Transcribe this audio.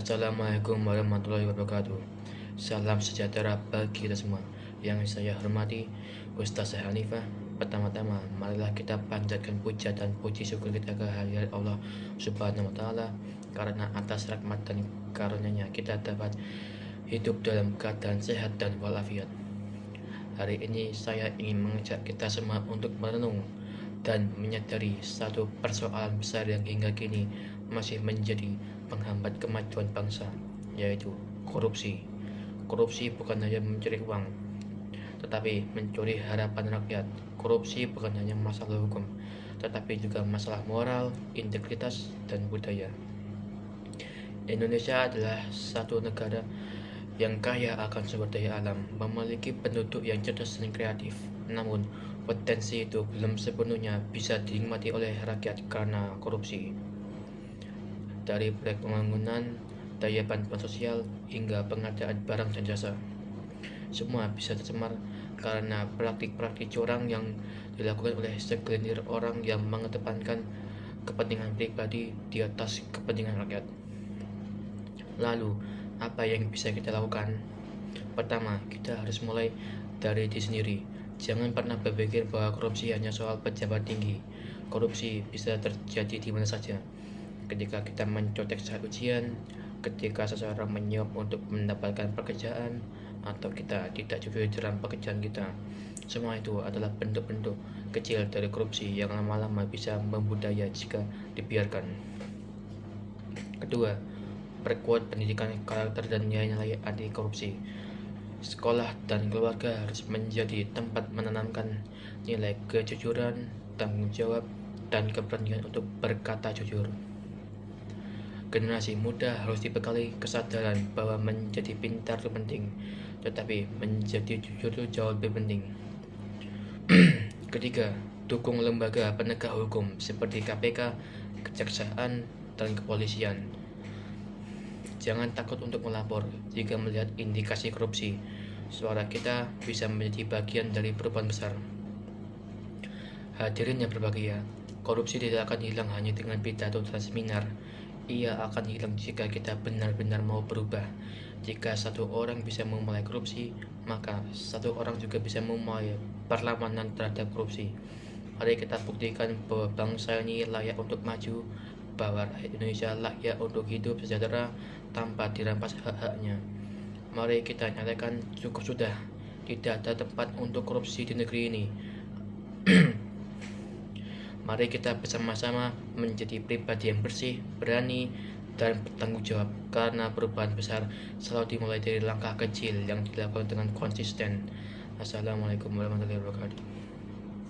Assalamualaikum warahmatullahi wabarakatuh. Salam sejahtera bagi kita semua. Yang saya hormati Ustaz Hanifah. Pertama-tama, marilah kita panjatkan puja dan puji syukur kita kehadirat Allah Subhanahu wa taala, karena atas rahmat dan karunia-Nya kita dapat hidup dalam keadaan sehat dan walafiat. Hari ini saya ingin mengajak kita semua untuk merenung dan menyadari satu persoalan besar yang hingga kini masih menjadi penghambat kemajuan bangsa, yaitu korupsi. Korupsi bukan hanya mencuri uang, tetapi mencuri harapan rakyat. Korupsi bukan hanya masalah hukum, tetapi juga masalah moral, integritas, dan budaya. Indonesia adalah satu negara yang kaya akan sumber daya alam, memiliki penduduk yang cerdas dan kreatif. Namun, potensi itu belum sepenuhnya bisa dinikmati oleh rakyat karena korupsi. Dari proyek pembangunan, daya bantuan sosial, hingga pengadaan barang dan jasa, semua bisa tercemar karena praktik-praktik curang yang dilakukan oleh segelintir orang yang mengedepankan kepentingan pribadi di atas kepentingan rakyat. Lalu, apa yang bisa kita lakukan? Pertama, kita harus mulai dari diri sendiri. Jangan pernah berpikir bahwa korupsi hanya soal pejabat tinggi. Korupsi bisa terjadi di mana saja. Ketika kita mencontek saat ujian, ketika seseorang menyuap untuk mendapatkan pekerjaan, atau kita tidak jujur dalam pekerjaan kita. Semua itu adalah bentuk-bentuk kecil dari korupsi yang lama-lama bisa membudaya jika dibiarkan. Kedua, perkuat pendidikan karakter dan nilai-nilai anti korupsi. Sekolah dan keluarga harus menjadi tempat menanamkan nilai kejujuran, tanggung jawab, dan keberanian untuk berkata jujur. Generasi muda harus dibekali kesadaran bahwa menjadi pintar itu penting, tetapi menjadi jujur itu jauh lebih penting. Ketiga, dukung lembaga penegak hukum seperti KPK, kejaksaan, dan kepolisian. Jangan takut untuk melapor jika melihat indikasi korupsi. Suara kita bisa menjadi bagian dari perubahan besar. Hadirin yang berbahagia, korupsi tidak akan hilang hanya dengan pidato dan seminar. Ia akan hilang jika kita benar-benar mau berubah. Jika satu orang bisa memulai korupsi, maka satu orang juga bisa memulai perlawanan terhadap korupsi. Mari kita buktikan bahwa bangsa ini layak untuk maju, bahwa rakyat Indonesia layak untuk hidup sejahtera tanpa dirampas hak-haknya. Mari kita nyatakan cukup sudah, tidak ada tempat untuk korupsi di negeri ini. Mari kita bersama-sama menjadi pribadi yang bersih, berani, dan bertanggung jawab, karena perubahan besar selalu dimulai dari langkah kecil yang dilakukan dengan konsisten. Assalamualaikum warahmatullahi wabarakatuh.